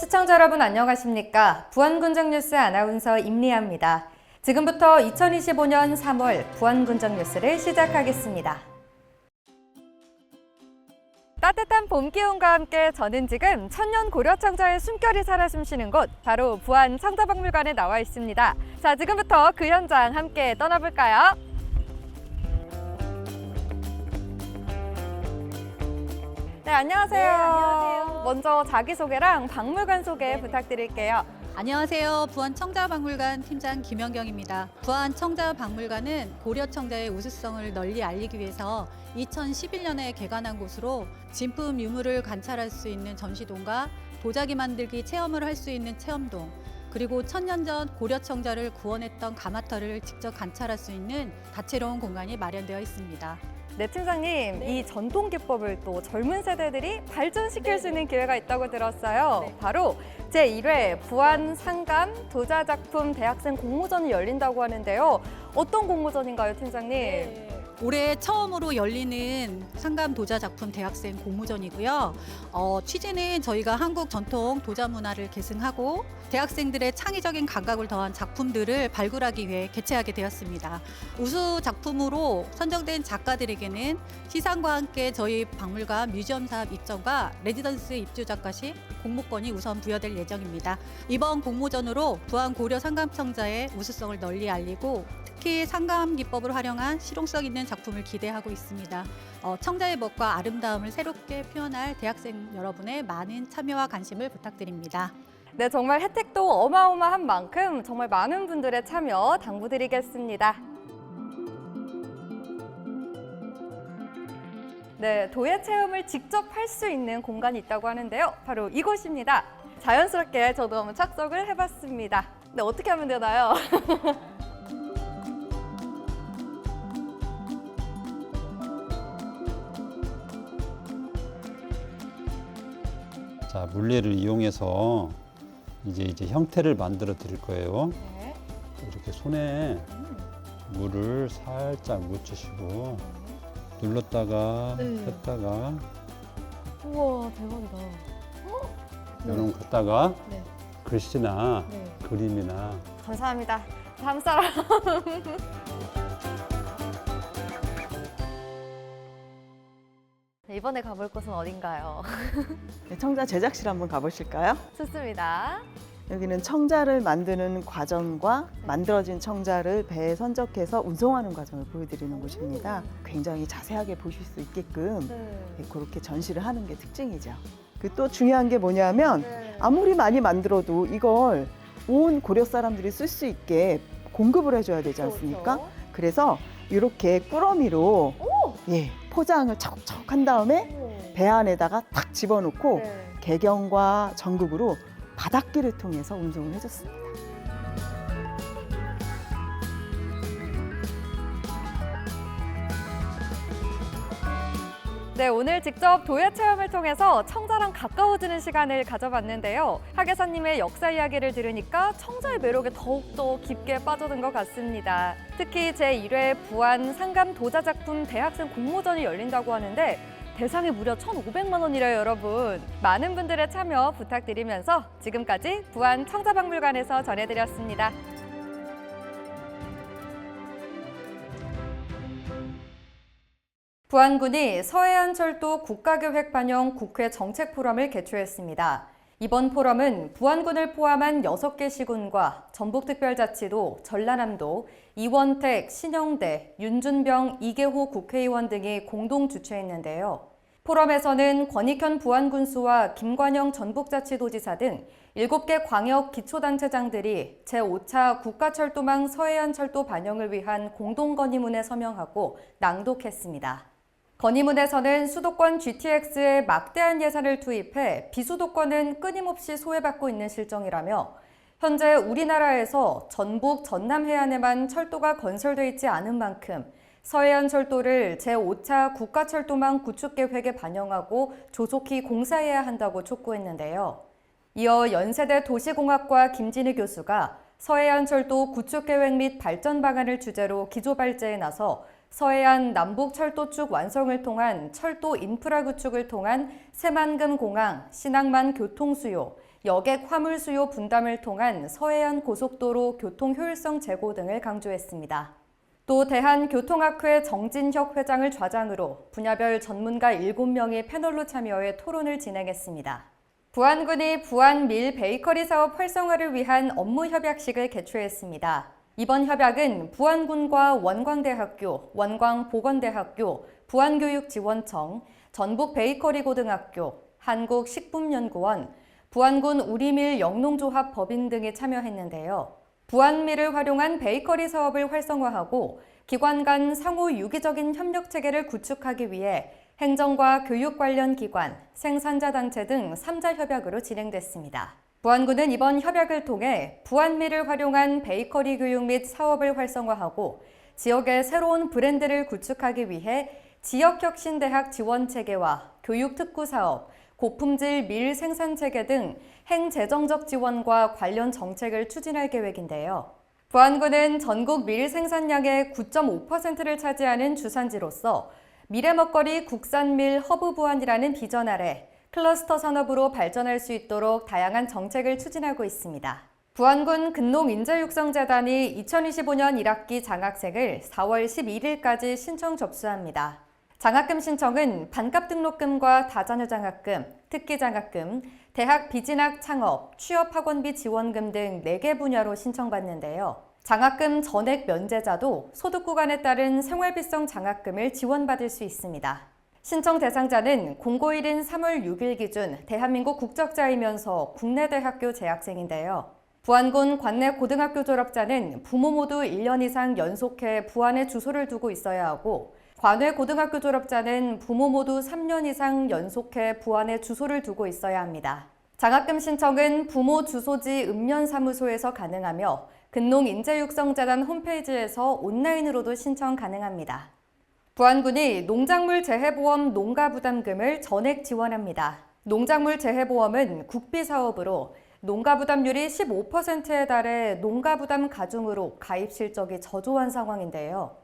시청자 여러분 안녕하십니까? 부안군정뉴스 아나운서 임리아입니다. 지금부터 2025년 3월 부안군정뉴스를 시작하겠습니다. 따뜻한 봄 기운과 함께 저는 지금 천년 고려청자의 숨결이 살아 숨쉬는 곳 바로 부안 청자박물관에 나와 있습니다. 자, 지금부터 그 현장 함께 떠나볼까요? 네, 안녕하세요. 네, 안녕하세요. 먼저 자기소개랑 박물관 소개 부탁드릴게요. 안녕하세요. 부안청자박물관 팀장 김연경입니다. 부안청자박물관은 고려청자의 우수성을 널리 알리기 위해서 2011년에 개관한 곳으로 진품 유물을 관찰할 수 있는 전시동과 도자기 만들기 체험을 할 수 있는 체험동, 그리고 1000년 전 고려청자를 구원했던 가마터를 직접 관찰할 수 있는 다채로운 공간이 마련되어 있습니다. 네, 팀장님, 네. 이 전통 기법을 또 젊은 세대들이 발전시킬 네, 수 있는 기회가 있다고 들었어요. 네. 바로 제1회 부안 상감 도자작품 대학생 공모전이 열린다고 하는데요. 어떤 공모전인가요, 팀장님? 올해 처음으로 열리는 상감 도자 작품 대학생 공모전이고요. 취지는 저희가 한국 전통 도자 문화를 계승하고 대학생들의 창의적인 감각을 더한 작품들을 발굴하기 위해 개최하게 되었습니다. 우수 작품으로 선정된 작가들에게는 시상과 함께 저희 박물관 뮤지엄 사업 입점과 레지던스 입주 작가식 공모권이 우선 부여될 예정입니다. 이번 공모전으로 부안 고려 상감청자의 우수성을 널리 알리고 특히 상감 기법을 활용한 실용성 있는 작품을 기대하고 있습니다. 청자의 멋과 아름다움을 새롭게 표현할 대학생 여러분의 많은 참여와 관심을 부탁드립니다. 네, 정말 혜택도 어마어마한 만큼 정말 많은 분들의 참여 당부드리겠습니다. 네, 도예 체험을 직접 할 수 있는 공간이 있다고 하는데요. 바로 이곳입니다. 자연스럽게 저도 한번 착석을 해봤습니다. 네, 어떻게 하면 되나요? 자, 물레를 이용해서 이제 형태를 만들어 드릴 거예요. 네. 이렇게 손에 물을 살짝 묻히시고 눌렀다가 네. 폈다가 우와, 대박이다. 이런 거 갖다가 네. 글씨나 네. 그림이나 감사합니다. 다음 사람. 네, 이번에 가볼 곳은 어딘가요? 네, 청자 제작실 한번 가보실까요? 좋습니다. 여기는 청자를 만드는 과정과 네. 만들어진 청자를 배에 선적해서 운송하는 과정을 보여드리는 곳입니다. 굉장히 자세하게 보실 수 있게끔 네. 그렇게 전시를 하는 게 특징이죠. 그 또 중요한 게 뭐냐면 네. 아무리 많이 만들어도 이걸 온 고려 사람들이 쓸 수 있게 공급을 해줘야 되지 않습니까? 그렇죠. 그래서 이렇게 꾸러미로 오! 포장을 척척 한 다음에 배 안에다가 탁 집어넣고 네. 개경과 전국으로 바닷길을 통해서 운송을 해줬습니다. 네, 오늘 직접 도예 체험을 통해서 청자랑 가까워지는 시간을 가져봤는데요. 하계사님의 역사 이야기를 들으니까 청자의 매력에 더욱더 깊게 빠져든 것 같습니다. 특히 제1회 부안 상감 도자작품 대학생 공모전이 열린다고 하는데 대상이 무려 1,500만 원이래요, 여러분. 많은 분들의 참여 부탁드리면서 지금까지 부안 청자박물관에서 전해드렸습니다. 부안군이 서해안철도 국가계획 반영 국회 정책 포럼을 개최했습니다. 이번 포럼은 부안군을 포함한 6개 시군과 전북특별자치도, 전라남도, 이원택, 신영대, 윤준병, 이계호 국회의원 등이 공동 주최했는데요. 포럼에서는 권익현 부안군수와 김관영 전북자치도지사 등 7개 광역 기초단체장들이 제5차 국가철도망 서해안철도 반영을 위한 공동건의문에 서명하고 낭독했습니다. 건의문에서는 수도권 GTX에 막대한 예산을 투입해 비수도권은 끊임없이 소외받고 있는 실정이라며 현재 우리나라에서 전북 전남 해안에만 철도가 건설돼 있지 않은 만큼 서해안 철도를 제5차 국가철도망 구축계획에 반영하고 조속히 공사해야 한다고 촉구했는데요. 이어 연세대 도시공학과 김진희 교수가 서해안 철도 구축계획 및 발전 방안을 주제로 기조발제에 나서 서해안 남북철도축 완성을 통한 철도 인프라 구축을 통한 새만금 공항, 신항만 교통수요, 여객 화물 수요 분담을 통한 서해안 고속도로 교통 효율성 제고 등을 강조했습니다. 또 대한교통학회 정진혁 회장을 좌장으로 분야별 전문가 7명이 패널로 참여해 토론을 진행했습니다. 부안군이 부안 밀 베이커리 사업 활성화를 위한 업무 협약식을 개최했습니다. 이번 협약은 부안군과 원광대학교, 원광보건대학교, 부안교육지원청, 전북베이커리고등학교, 한국식품연구원, 부안군 우리밀 영농조합 법인 등이 참여했는데요. 부안밀을 활용한 베이커리 사업을 활성화하고 기관 간 상호 유기적인 협력 체계를 구축하기 위해 행정과 교육 관련 기관, 생산자 단체 등 3자 협약으로 진행됐습니다. 부안군은 이번 협약을 통해 부안밀을 활용한 베이커리 교육 및 사업을 활성화하고 지역의 새로운 브랜드를 구축하기 위해 지역혁신대학 지원체계와 교육특구사업, 고품질 밀 생산체계 등 행재정적 지원과 관련 정책을 추진할 계획인데요. 부안군은 전국 밀 생산량의 9.5%를 차지하는 주산지로서 미래 먹거리 국산밀 허브 부안이라는 비전 아래 클러스터 산업으로 발전할 수 있도록 다양한 정책을 추진하고 있습니다. 부안군 근농인재육성재단이 2025년 1학기 장학생을 4월 11일까지 신청 접수합니다. 장학금 신청은 반값 등록금과 다자녀 장학금, 특기 장학금, 대학 비진학 창업, 취업 학원비 지원금 등 4개 분야로 신청받는데요. 장학금 전액 면제자도 소득 구간에 따른 생활비성 장학금을 지원받을 수 있습니다. 신청 대상자는 공고일인 3월 6일 기준 대한민국 국적자이면서 국내 대학교 재학생인데요. 부안군 관내 고등학교 졸업자는 부모 모두 1년 이상 연속해 부안에 주소를 두고 있어야 하고 관외 고등학교 졸업자는 부모 모두 3년 이상 연속해 부안에 주소를 두고 있어야 합니다. 장학금 신청은 부모 주소지 읍면사무소에서 가능하며 근농인재육성재단 홈페이지에서 온라인으로도 신청 가능합니다. 부안군이 농작물 재해보험 농가부담금을 전액 지원합니다. 농작물 재해보험은 국비사업으로 농가부담률이 15%에 달해 농가부담 가중으로 가입 실적이 저조한 상황인데요.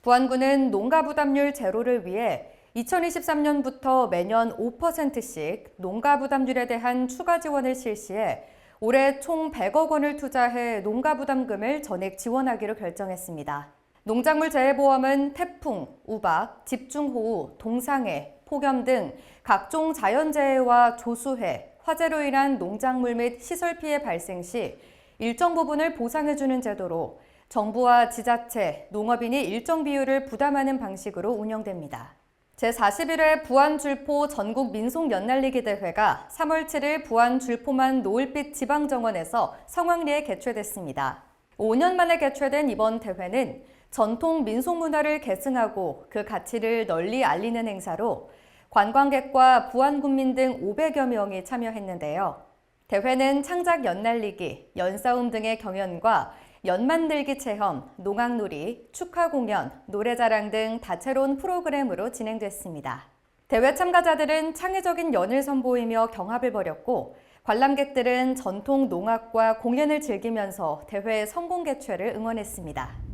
부안군은 농가부담률 제로를 위해 2023년부터 매년 5%씩 농가부담률에 대한 추가 지원을 실시해 올해 총 100억 원을 투자해 농가부담금을 전액 지원하기로 결정했습니다. 농작물 재해보험은 태풍, 우박, 집중호우, 동상해, 폭염 등 각종 자연재해와 조수해, 화재로 인한 농작물 및 시설 피해 발생 시 일정 부분을 보상해주는 제도로 정부와 지자체, 농업인이 일정 비율을 부담하는 방식으로 운영됩니다. 제41회 부안줄포 전국 민속연날리기 대회가 3월 7일 부안 줄포만 노을빛 지방정원에서 성황리에 개최됐습니다. 5년 만에 개최된 이번 대회는 전통 민속문화를 계승하고 그 가치를 널리 알리는 행사로 관광객과 부안군민 등 500여 명이 참여했는데요. 대회는 창작 연날리기, 연싸움 등의 경연과 연만들기 체험, 농악놀이, 축하 공연, 노래자랑 등 다채로운 프로그램으로 진행됐습니다. 대회 참가자들은 창의적인 연을 선보이며 경합을 벌였고 관람객들은 전통 농악과 공연을 즐기면서 대회의 성공 개최를 응원했습니다.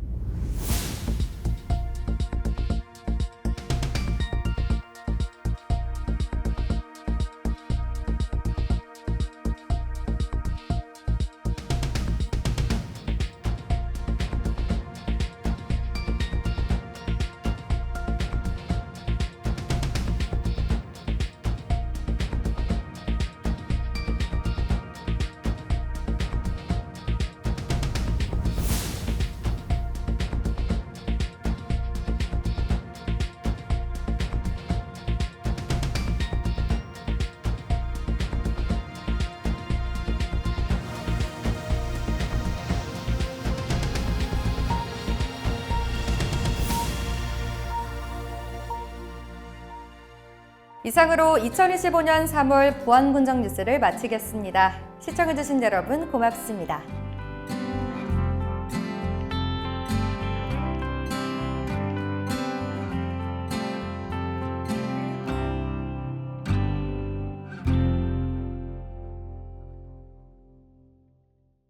이상으로 2025년 3월 부안군정 뉴스를 마치겠습니다. 시청해주신 여러분 고맙습니다.